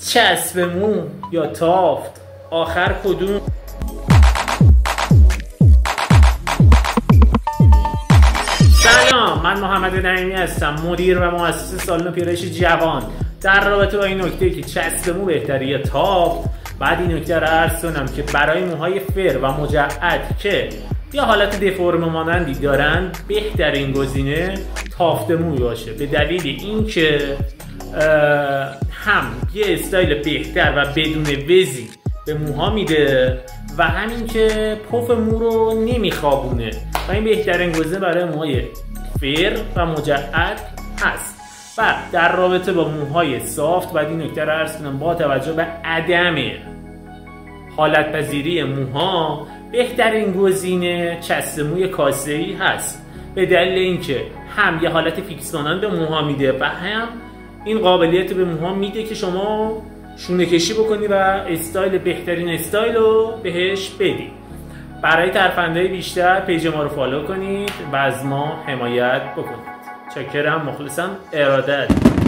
چسب مو یا تافت، آخر کدوم؟ سلام، من محمد نعیمی هستم، مدیر و مؤسس سالن پیرایش جوان. در رابطه با این نکته که چسب مو بهتره یا تافت، بعد این نکته رو عرض کنم که برای موهای فر و مجعد که یا حالت دفرم مانندی دارن، بهترین گزینه تافت مو باشه، به دلیل اینکه هم یه استایل بهتر و بدون وزی به موها میده و همین که پف مو رو نمیخوابونه و این بهترین گزینه برای موهای فر و مجعد هست. و در رابطه با موهای سافت باید این نکته رو عرض کنم، با توجه به عدم حالت پذیری موها، بهترین گزینه چسب موی کاسه‌ای هست، به دلیل اینکه هم یه حالت فیکس مانند به موها میده و هم این قابلیت به موها میده که شما شونه کشی بکنی و استایل بهترین استایل رو بهش بدی. برای ترفندهای بیشتر پیج ما رو فالو کنید و از ما حمایت بکنید. چکرم، مخلصم، ارادت.